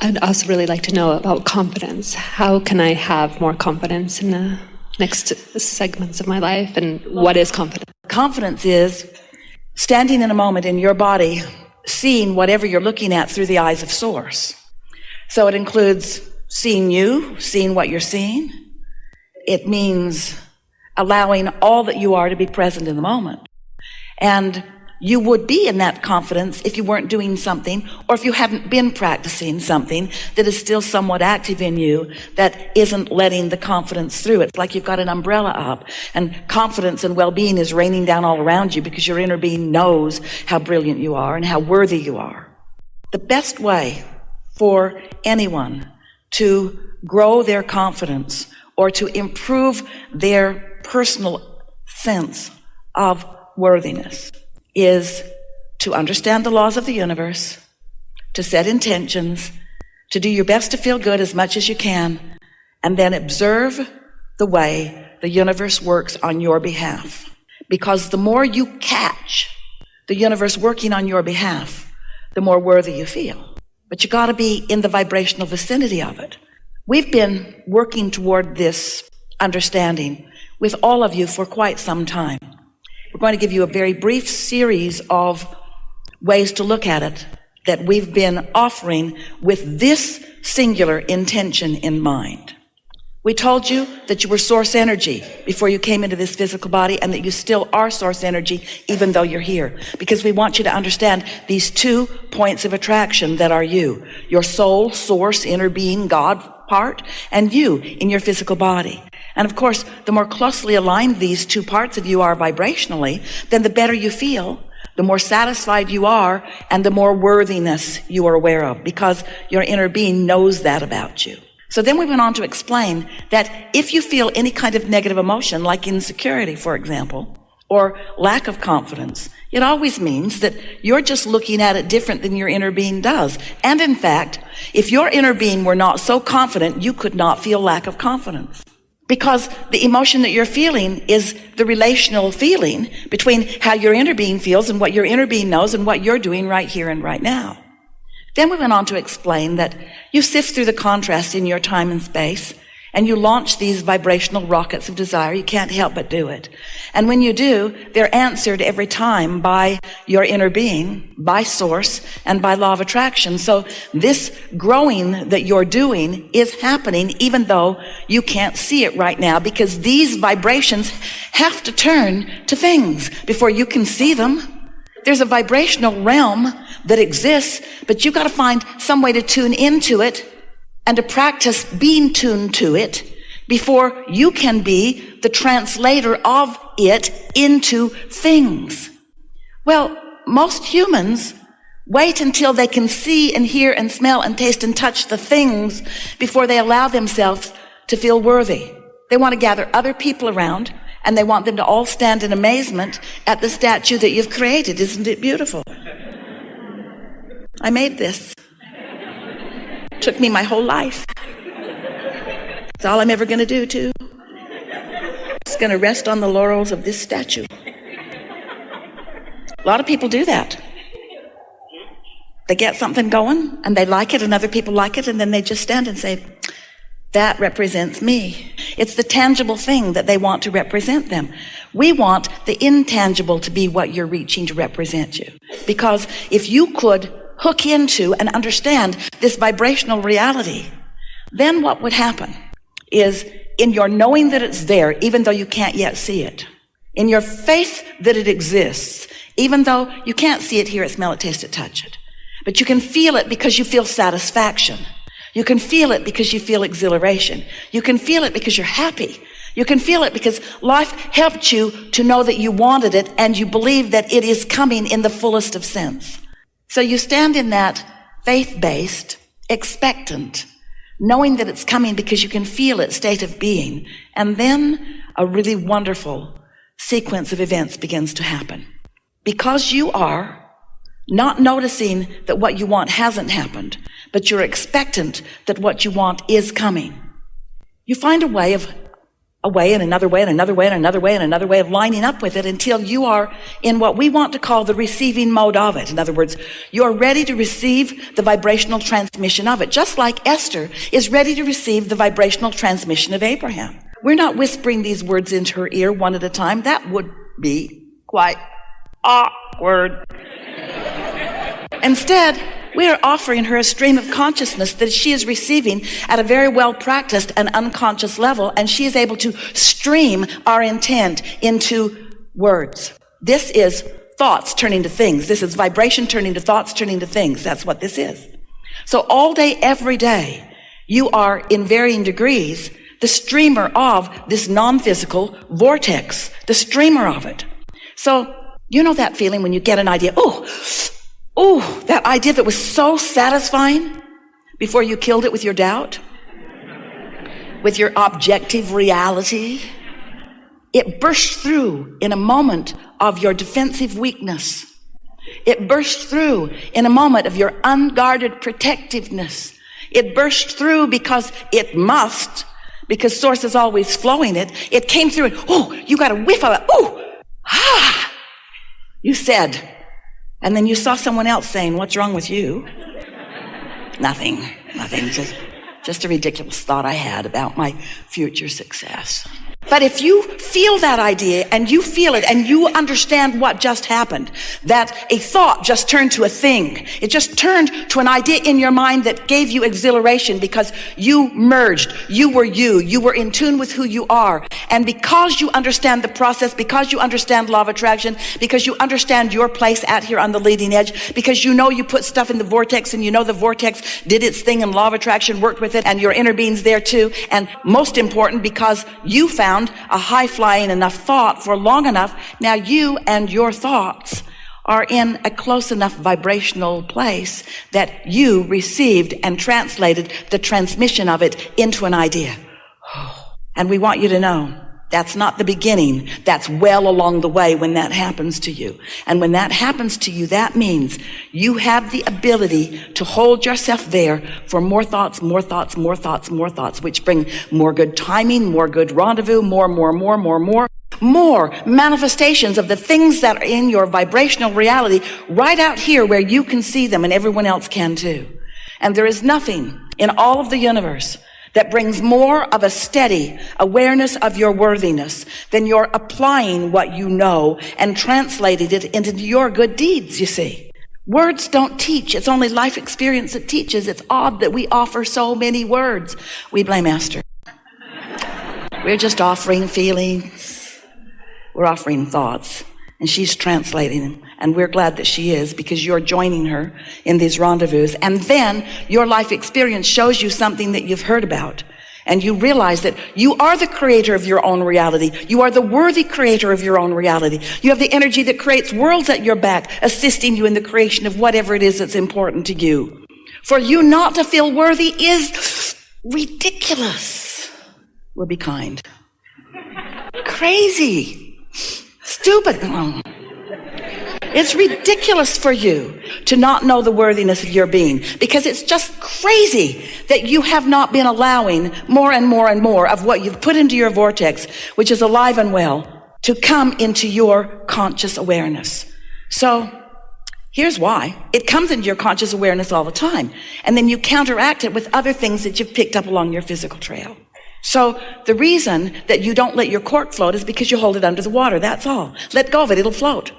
I'd also really like to know about confidence. How can I have more confidence in the next segments of my life, and what is confidence? Confidence is standing in a moment in your body, seeing whatever you're looking at through the eyes of Source. So it includes seeing you, seeing what you're seeing. It means allowing all that you are to be present in the moment. And you would be in that confidence if you weren't doing something, or if you haven't been practicing something that is still somewhat active in you that isn't letting the confidence through. It's like you've got an umbrella up, and confidence and well-being is raining down all around you because your inner being knows how brilliant you are and how worthy you are. The best way for anyone to grow their confidence or to improve their personal sense of worthiness is to understand the laws of the universe, to set intentions, to do your best to feel good as much as you can, and then observe the way the universe works on your behalf. Because the more you catch the universe working on your behalf, the more worthy you feel. But you got to be in the vibrational vicinity of it. We've been working toward this understanding with all of you for quite some time. We're going to give you a very brief series of ways to look at it that we've been offering with this singular intention in mind. We told you that you were source energy before you came into this physical body, and that you still are source energy even though you're here, because we want you to understand these 2 points of attraction that are you: your soul, source, inner being, God part, and you in your physical body. And of course, the more closely aligned these 2 parts of you are vibrationally, then the better you feel, the more satisfied you are, and the more worthiness you are aware of, because your inner being knows that about you. So then we went on to explain that if you feel any kind of negative emotion, like insecurity, for example, or lack of confidence, it always means that you're just looking at it different than your inner being does. And in fact, if your inner being were not so confident, you could not feel lack of confidence. Because the emotion that you're feeling is the relational feeling between how your inner being feels and what your inner being knows and what you're doing right here and right now. Then we went on to explain that you sift through the contrast in your time and space, and you launch these vibrational rockets of desire. You can't help but do it. And when you do, they're answered every time by your inner being, by source, and by law of attraction. So this growing that you're doing is happening even though you can't see it right now, because these vibrations have to turn to things before you can see them. There's a vibrational realm that exists, but you've got to find some way to tune into it and to practice being tuned to it before you can be the translator of it into things. Well, most humans wait until they can see and hear and smell and taste and touch the things before they allow themselves to feel worthy. They want to gather other people around, and they want them to all stand in amazement at the statue that you've created. Isn't it beautiful? I made this. Took me my whole life. It's all I'm ever going to do, too. It's going to rest on the laurels of this statue. A lot of people do that. They get something going, and they like it, and other people like it, and then they just stand and say, that represents me. It's the tangible thing that they want to represent them. We want the intangible to be what you're reaching to represent you. Because if you could hook into and understand this vibrational reality, then what would happen is, in your knowing that it's there, even though you can't yet see it, in your faith that it exists, even though you can't see it, hear it, smell it, taste it, touch it, but you can feel it because you feel satisfaction. You can feel it because you feel exhilaration. You can feel it because you're happy. You can feel it because life helped you to know that you wanted it, and you believe that it is coming in the fullest of sense. So you stand in that faith-based, expectant, knowing that it's coming because you can feel it state of being. And then a really wonderful sequence of events begins to happen. Because you are not noticing that what you want hasn't happened, but you're expectant that what you want is coming. You find a way of a way and another way and another way and another way and another way of lining up with it until you are in what we want to call the receiving mode of it. In other words, you're ready to receive the vibrational transmission of it, just like Esther is ready to receive the vibrational transmission of Abraham. We're not whispering these words into her ear one at a time. That would be quite awkward. Instead, we are offering her a stream of consciousness that she is receiving at a very well practiced and unconscious level, and she is able to stream our intent into words. This is thoughts turning to things. This is vibration turning to thoughts turning to things. That's what this is. So all day, every day, you are in varying degrees the streamer of this non-physical vortex, the streamer of it. So you know that feeling when you get an idea, oh, that idea that was so satisfying before you killed it with your doubt, with your objective reality. It burst through in a moment of your defensive weakness. It burst through in a moment of your unguarded protectiveness. It burst through because it must, because source is always flowing it. It came through and, you got a whiff of it. You said. And then you saw someone else saying, what's wrong with you? Nothing. Just a ridiculous thought I had about my future success. But if you feel that idea and you feel it and you understand what just happened, that a thought just turned to a thing. It just turned to an idea in your mind that gave you exhilaration because you merged. You were you. You were in tune with who you are. And because you understand the process, because you understand law of attraction, because you understand your place out here on the leading edge, because you know you put stuff in the vortex and you know the vortex did its thing and law of attraction worked with it and your inner being's there too. And most important, because you found a high-flying enough thought for long enough, now you and your thoughts are in a close enough vibrational place that you received and translated the transmission of it into an idea. And we want you to know that's not the beginning. That's well along the way when that happens to you. And when that happens to you, that means you have the ability to hold yourself there for more thoughts, which bring more good timing, more good rendezvous, more manifestations of the things that are in your vibrational reality right out here where you can see them and everyone else can too. And there is nothing in all of the universe that brings more of a steady awareness of your worthiness than your applying what you know and translating it into your good deeds, you see. Words don't teach. It's only life experience that teaches. It's odd that we offer so many words. We blame Esther. We're just offering feelings. We're offering thoughts. And she's translating them. And we're glad that she is, because you're joining her in these rendezvous. And then your life experience shows you something that you've heard about. And you realize that you are the creator of your own reality. You are the worthy creator of your own reality. You have the energy that creates worlds at your back, assisting you in the creation of whatever it is that's important to you. For you not to feel worthy is ridiculous. We'll be kind. Crazy. Stupid. It's ridiculous for you to not know the worthiness of your being, because it's just crazy that you have not been allowing more and more of what you've put into your vortex, which is alive and well, to come into your conscious awareness. So here's why. It comes into your conscious awareness all the time, and then you counteract it with other things that you've picked up along your physical trail. So the reason that you don't let your cork float is because you hold it under the water. That's all. Let go of it. It'll float.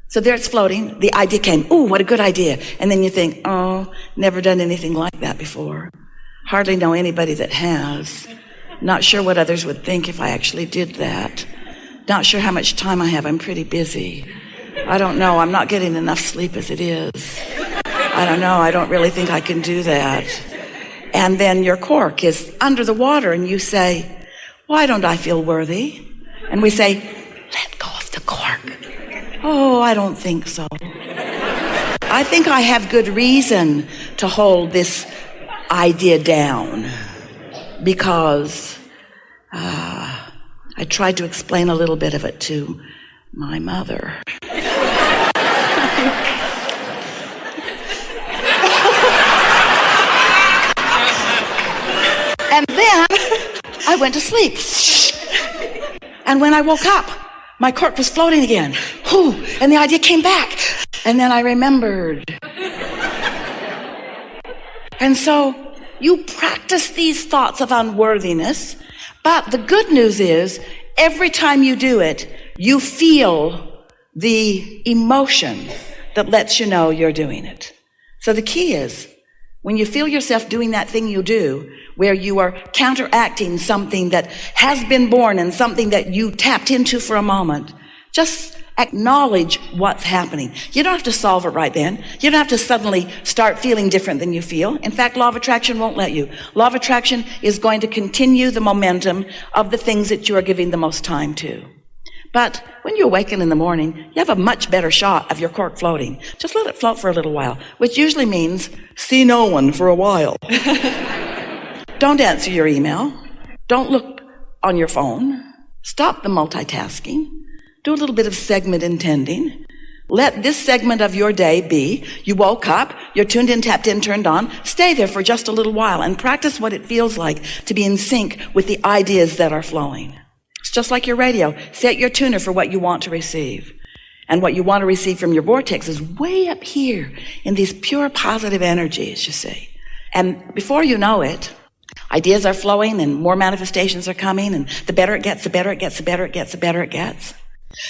So there it's floating. The idea came. Ooh, what a good idea. And then you think, oh, never done anything like that before. Hardly know anybody that has. Not sure what others would think if I actually did that. Not sure how much time I have. I'm pretty busy. I don't know. I'm not getting enough sleep as it is. I don't know. I don't really think I can do that. And then your cork is under the water and you say, why don't I feel worthy? And we say, let go of the cork. Oh, I don't think so. I think I have good reason to hold this idea down, because I tried to explain a little bit of it to my mother. And then I went to sleep. And when I woke up, my cork was floating again. Whew, and the idea came back. And then I remembered. And so you practice these thoughts of unworthiness, but the good news is every time you do it, you feel the emotion that lets you know you're doing it. So the key is, when you feel yourself doing that thing you do, where you are counteracting something that has been born and something that you tapped into for a moment, just acknowledge what's happening. You don't have to solve it right then. You don't have to suddenly start feeling different than you feel. In fact, law of attraction won't let you. Law of attraction is going to continue the momentum of the things that you are giving the most time to. But when you awaken in the morning, you have a much better shot of your cork floating. Just let it float for a little while, which usually means see no one for a while. Don't answer your email. Don't look on your phone. Stop the multitasking. Do a little bit of segment intending. Let this segment of your day be, you woke up, you're tuned in, tapped in, turned on. Stay there for just a little while and practice what it feels like to be in sync with the ideas that are flowing. It's just like your radio. Set your tuner for what you want to receive. And what you want to receive from your vortex is way up here in these pure positive energies, you see. And before you know it, ideas are flowing and more manifestations are coming, and the better it gets, the better it gets, the better it gets, the better it gets.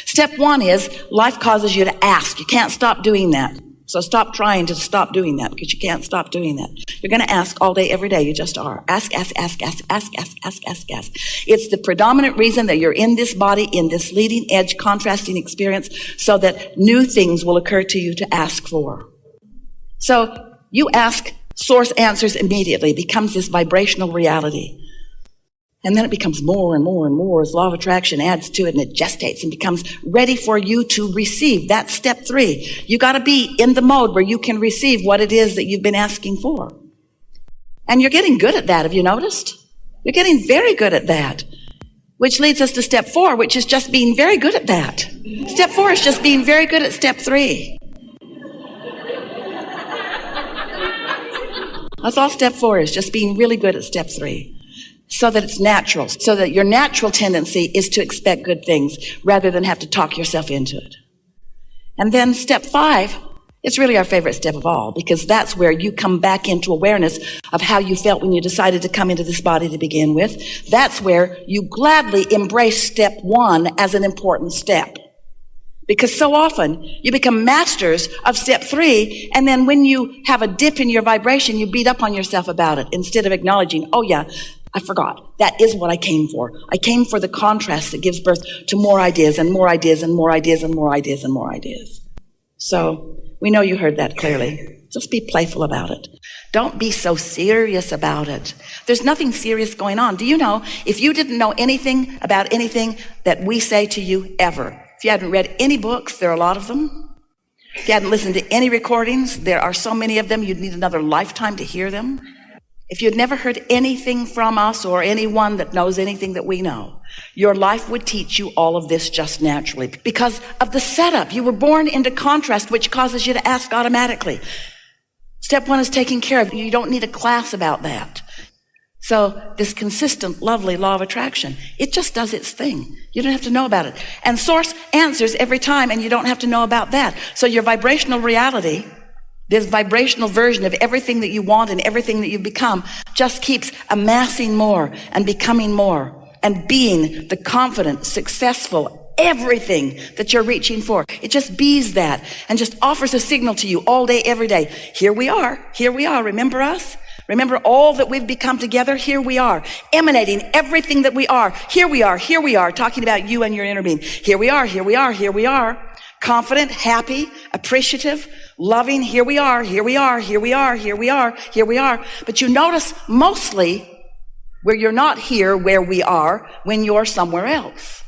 Step one is life causes you to ask. You can't stop doing that. So stop trying to stop doing that, because you can't stop doing that. You're going to ask all day, every day. You just are. Ask, ask, ask, ask, ask, ask, ask, ask, ask. It's the predominant reason that you're in this body, in this leading edge contrasting experience, so that new things will occur to you to ask for. So you ask, source answers immediately. It becomes this vibrational reality. And then it becomes more and more and more as law of attraction adds to it, and it gestates and becomes ready for you to receive. That's step 3. You got to be in the mode where you can receive what it is that you've been asking for. And you're getting good at that. Have you noticed? You're getting very good at that. Which leads us to step 4, which is just being very good at that. Step 4 is just being very good at step 3. That's all step 4 is, just being really good at step 3. So that it's natural, so that your natural tendency is to expect good things rather than have to talk yourself into it. And then step 5, it's really our favorite step of all, because that's where you come back into awareness of how you felt when you decided to come into this body to begin with. That's where you gladly embrace step 1 as an important step. Because so often you become masters of step 3, and then when you have a dip in your vibration, you beat up on yourself about it instead of acknowledging, oh yeah, I forgot. That is what I came for. I came for the contrast that gives birth to more ideas and more ideas and more ideas and more ideas and more ideas. So we know you heard that clearly. Just be playful about it. Don't be so serious about it. There's nothing serious going on. Do you know, if you didn't know anything about anything that we say to you ever, if you hadn't read any books, there are a lot of them. If you hadn't listened to any recordings, there are so many of them, you'd need another lifetime to hear them. If you'd never heard anything from us or anyone that knows anything that we know, your life would teach you all of this just naturally because of the setup. You were born into contrast, which causes you to ask automatically. Step 1 is taken care of. You don't need a class about that. So this consistent, lovely law of attraction, it just does its thing. You don't have to know about it. And source answers every time, and you don't have to know about that. So your vibrational reality, this vibrational version of everything that you want and everything that you've become, just keeps amassing more and becoming more and being the confident, successful, everything that you're reaching for. It just bees that and just offers a signal to you all day, every day. Here we are. Remember us? Remember all that we've become together? Here we are, emanating everything that we are. Here we are, talking about you and your inner being. Here we are. Confident, happy, appreciative, loving. Here we are. But you notice mostly where you're not here where we are when you're somewhere else.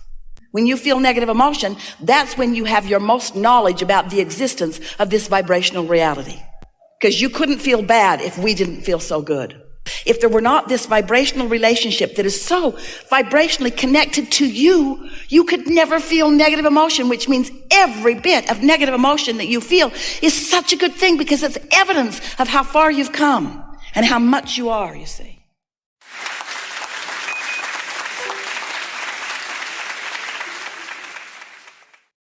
When you feel negative emotion, that's when you have your most knowledge about the existence of this vibrational reality. Because you couldn't feel bad if we didn't feel so good. If there were not this vibrational relationship that is so vibrationally connected to you, you could never feel negative emotion, which means every bit of negative emotion that you feel is such a good thing because it's evidence of how far you've come and how much you are, you see.